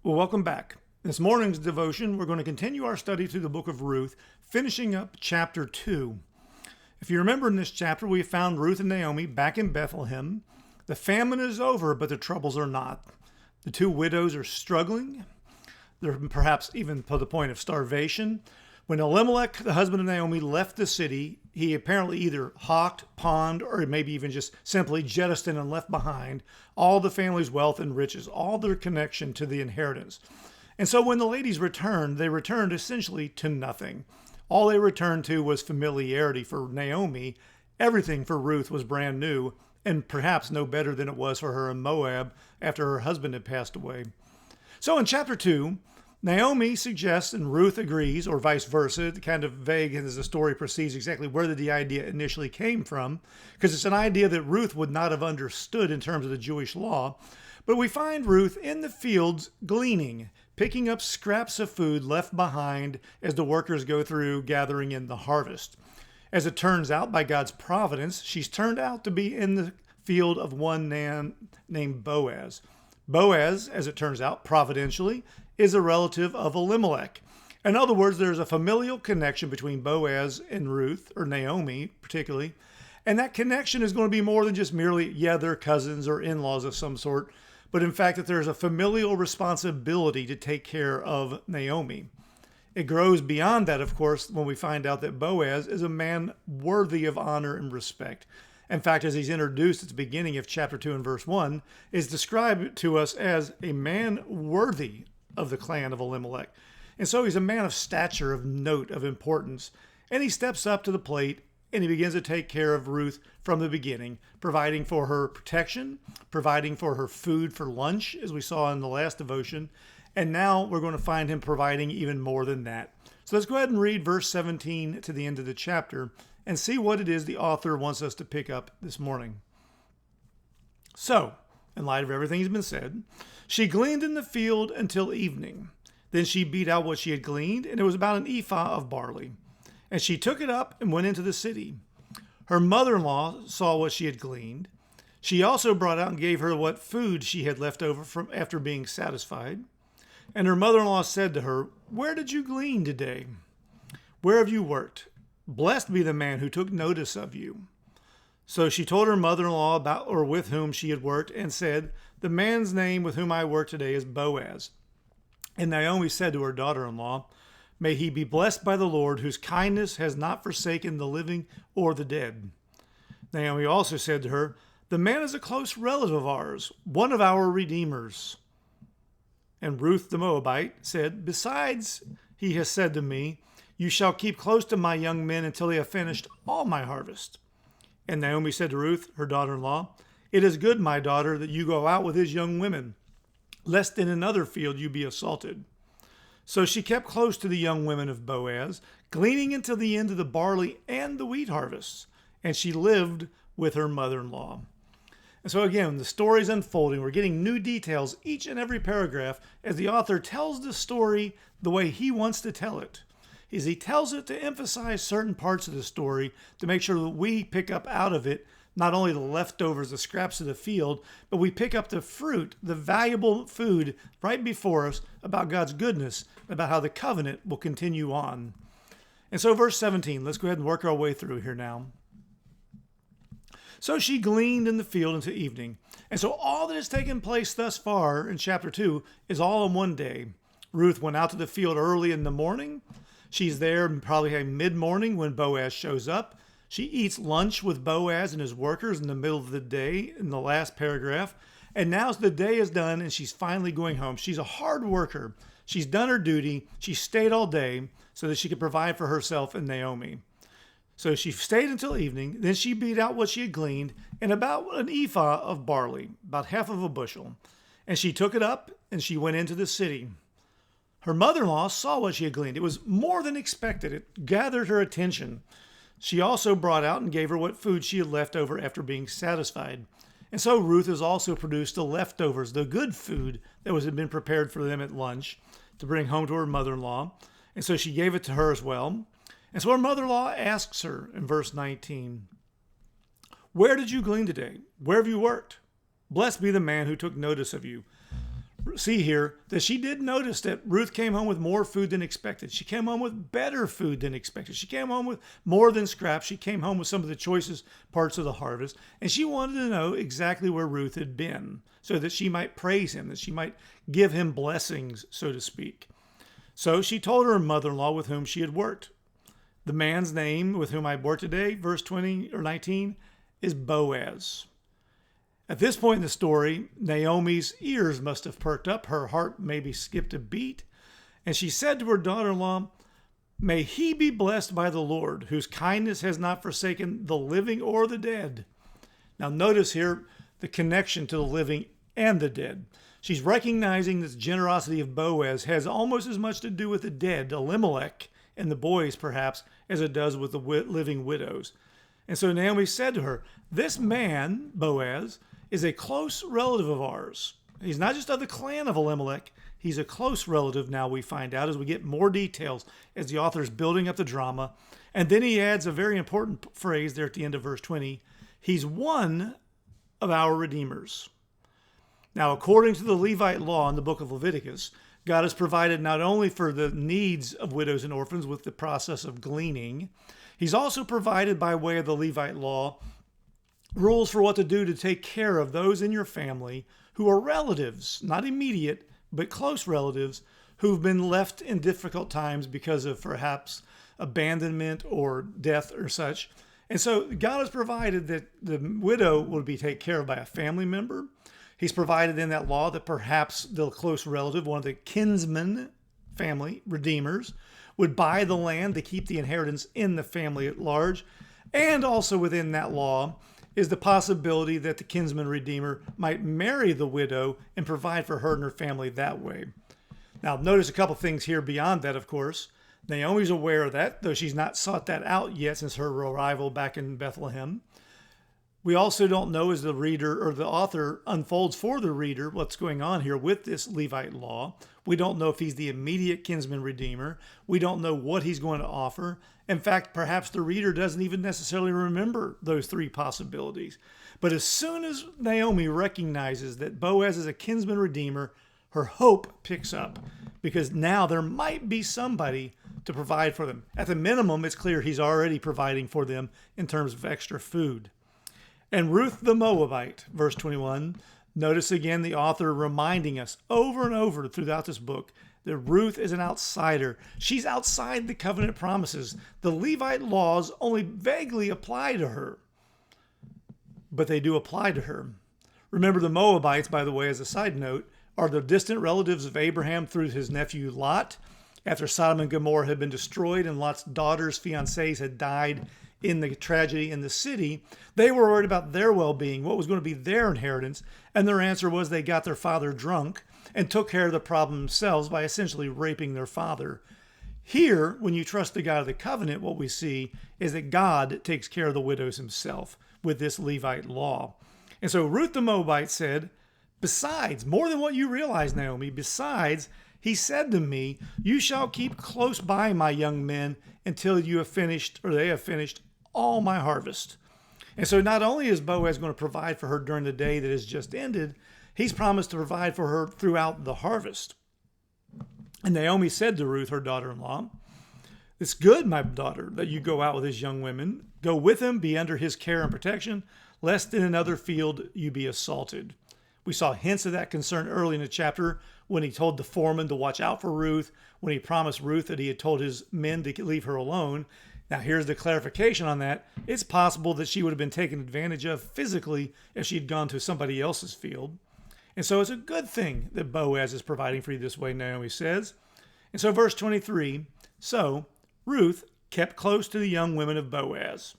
Well, welcome back. This morning's devotion, we're going to continue our study through the book of Ruth, finishing up chapter 2. If you remember in this chapter, we found Ruth and Naomi back in Bethlehem. The famine is over, but the troubles are not. The two widows are struggling. They're perhaps even to the point of starvation. When Elimelech, the husband of Naomi, left the city, he apparently either hawked, pawned, or maybe even just simply jettisoned and left behind all the family's wealth and riches, all their connection to the inheritance. And so when the ladies returned, they returned essentially to nothing. All they returned to was familiarity for Naomi. Everything for Ruth was brand new, and perhaps no better than it was for her in Moab after her husband had passed away. So in chapter 2, Naomi suggests and Ruth agrees, or vice versa. It's kind of vague as the story proceeds exactly where the idea initially came from, because it's an idea that Ruth would not have understood in terms of the Jewish law. But we find Ruth in the fields gleaning, picking up scraps of food left behind as the workers go through gathering in the harvest. As it turns out, by God's providence, she's turned out to be in the field of one man named Boaz. Boaz, as it turns out, providentially, is a relative of Elimelech. In other words, there's a familial connection between Boaz and Ruth, or Naomi particularly, and that connection is going to be more than just merely, they're cousins or in-laws of some sort, but in fact that there's a familial responsibility to take care of Naomi. It grows beyond that, of course, when we find out that Boaz is a man worthy of honor and respect. In fact, as he's introduced at the beginning of chapter 2 and verse 1, is described to us as a man worthy of the clan of Elimelech. And so he's a man of stature, of note, of importance. And he steps up to the plate and he begins to take care of Ruth from the beginning, providing for her protection, providing for her food for lunch, as we saw in the last devotion. And now we're going to find him providing even more than that. So let's go ahead and read verse 17 to the end of the chapter and see what it is the author wants us to pick up this morning. So, in light of everything that's been said, she gleaned in the field until evening. Then she beat out what she had gleaned, and it was about an ephah of barley. And she took it up and went into the city. Her mother-in-law saw what she had gleaned. She also brought out and gave her what food she had left over from after being satisfied. And her mother-in-law said to her, "Where did you glean today? Where have you worked? Blessed be the man who took notice of you." So she told her mother-in-law about or with whom she had worked and said, "The man's name with whom I work today is Boaz." And Naomi said to her daughter-in-law, "May he be blessed by the Lord, whose kindness has not forsaken the living or the dead." Naomi also said to her, "The man is a close relative of ours, one of our redeemers." And Ruth the Moabite said, "Besides, he has said to me, 'You shall keep close to my young men until they have finished all my harvest.'" And Naomi said to Ruth, her daughter-in-law, "It is good, my daughter, that you go out with his young women, lest in another field you be assaulted." So she kept close to the young women of Boaz, gleaning until the end of the barley and the wheat harvests, and she lived with her mother-in-law. And so again, the story's unfolding. We're getting new details each and every paragraph as the author tells the story the way he wants to tell it. Is he tells it to emphasize certain parts of the story to make sure that we pick up out of it not only the leftovers, the scraps of the field, but we pick up the fruit, the valuable food right before us about God's goodness, about how the covenant will continue on. And so verse 17, let's go ahead and work our way through here now. So she gleaned in the field until evening. And so all that has taken place thus far in chapter 2 is all in one day. Ruth went out to the field early in the morning. She's there probably mid-morning when Boaz shows up. She eats lunch with Boaz and his workers in the middle of the day in the last paragraph. And now the day is done and she's finally going home. She's a hard worker. She's done her duty. She stayed all day so that she could provide for herself and Naomi. So she stayed until evening. Then she beat out what she had gleaned and about an ephah of barley, about half of a bushel. And she took it up and she went into the city. Her mother-in-law saw what she had gleaned. It was more than expected. It gathered her attention. She also brought out and gave her what food she had left over after being satisfied. And so Ruth has also produced the leftovers, the good food that had been prepared for them at lunch to bring home to her mother-in-law. And so she gave it to her as well. And so her mother-in-law asks her in verse 19, "Where did you glean today? Where have you worked? Blessed be the man who took notice of you." see here that she did notice that Ruth came home with more food than expected. She came home with better food than expected. She came home with more than scraps. She came home with some of the choicest parts of the harvest. And she wanted to know exactly where Ruth had been so that she might praise him, that she might give him blessings, so to speak. So she told her mother-in-law with whom she had worked. The man's name with whom I work today, verse 20 or 19, is Boaz. At this point in the story, Naomi's ears must have perked up. Her heart maybe skipped a beat. And she said to her daughter-in-law, "May he be blessed by the Lord, whose kindness has not forsaken the living or the dead." Now notice here the connection to the living and the dead. She's recognizing this generosity of Boaz has almost as much to do with the dead, Elimelech, and the boys perhaps, as it does with the living widows. And so Naomi said to her, "This man, Boaz, is a close relative of ours. He's not just of the clan of Elimelech, he's a close relative now, we find out as we get more details as the author is building up the drama. And then he adds a very important phrase there at the end of verse 20. He's one of our redeemers. Now, according to the Levite Law in the book of Leviticus, God has provided not only for the needs of widows and orphans with the process of gleaning, he's also provided by way of the Levite Law rules for what to do to take care of those in your family who are relatives, not immediate, but close relatives, who've been left in difficult times because of perhaps abandonment or death or such. And so God has provided that the widow will be taken care of by a family member. He's provided in that law that perhaps the close relative, one of the kinsman family redeemers, would buy the land to keep the inheritance in the family at large. And also within that law is the possibility that the kinsman redeemer might marry the widow and provide for her and her family that way. Now, notice a couple things here beyond that, of course. Naomi's aware of that, though she's not sought that out yet since her arrival back in Bethlehem. We also don't know as the reader or the author unfolds for the reader what's going on here with this Levite law. We don't know if he's the immediate kinsman redeemer. We don't know what he's going to offer. In fact, perhaps the reader doesn't even necessarily remember those three possibilities. But as soon as Naomi recognizes that Boaz is a kinsman redeemer, her hope picks up because now there might be somebody to provide for them. At the minimum, it's clear he's already providing for them in terms of extra food. And Ruth the Moabite, verse 21, notice again the author reminding us over and over throughout this book that Ruth is an outsider. She's outside the covenant promises. The Levite laws only vaguely apply to her, but they do apply to her. Remember, the Moabites, by the way, as a side note, are the distant relatives of Abraham through his nephew Lot. After Sodom and Gomorrah had been destroyed and Lot's daughters' fiancés had died in the tragedy in the city, they were worried about their well-being, what was going to be their inheritance, and their answer was they got their father drunk and took care of the problem themselves by essentially raping their father. Here, when you trust the God of the covenant, what we see is that God takes care of the widows himself with this Levite law. And so Ruth the Moabite said, "Besides, more than what you realize, Naomi, besides, he said to me, you shall keep close by my young men until you have finished, or they have finished, all my harvest." And so not only is Boaz going to provide for her during the day that has just ended, he's promised to provide for her throughout the harvest. And Naomi said to Ruth, her daughter-in-law, "It's good, my daughter, that you go out with his young women. Go with him, be under his care and protection, lest in another field you be assaulted." We saw hints of that concern early in the chapter when he told the foreman to watch out for Ruth, when he promised Ruth that he had told his men to leave her alone. Now here's the clarification on that. It's possible that she would have been taken advantage of physically if she'd gone to somebody else's field. And so it's a good thing that Boaz is providing for you this way, Naomi says. And so verse 23, so Ruth kept close to the young women of Boaz.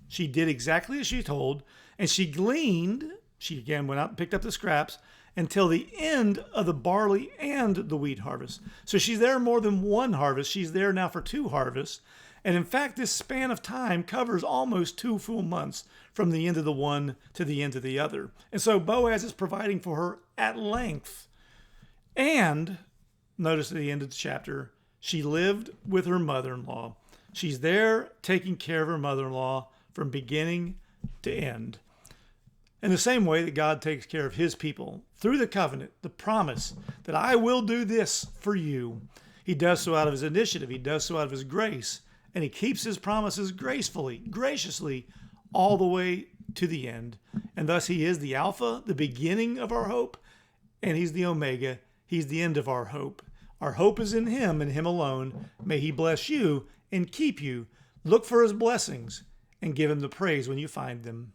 She did exactly as she told, and she gleaned. She again went out and picked up the scraps until the end of the barley and the wheat harvest. So she's there more than one harvest. She's there now for two harvests. And in fact, this span of time covers almost 2 full months from the end of the one to the end of the other. And so Boaz is providing for her at length. And notice at the end of the chapter, she lived with her mother-in-law. She's there taking care of her mother-in-law from beginning to end. In the same way that God takes care of his people through the covenant, the promise that I will do this for you, he does so out of his initiative. He does so out of his grace. And he keeps his promises graciously, all the way to the end. And thus he is the Alpha, the beginning of our hope, and he's the Omega. He's the end of our hope. Our hope is in him and him alone. May he bless you and keep you. Look for his blessings and give him the praise when you find them.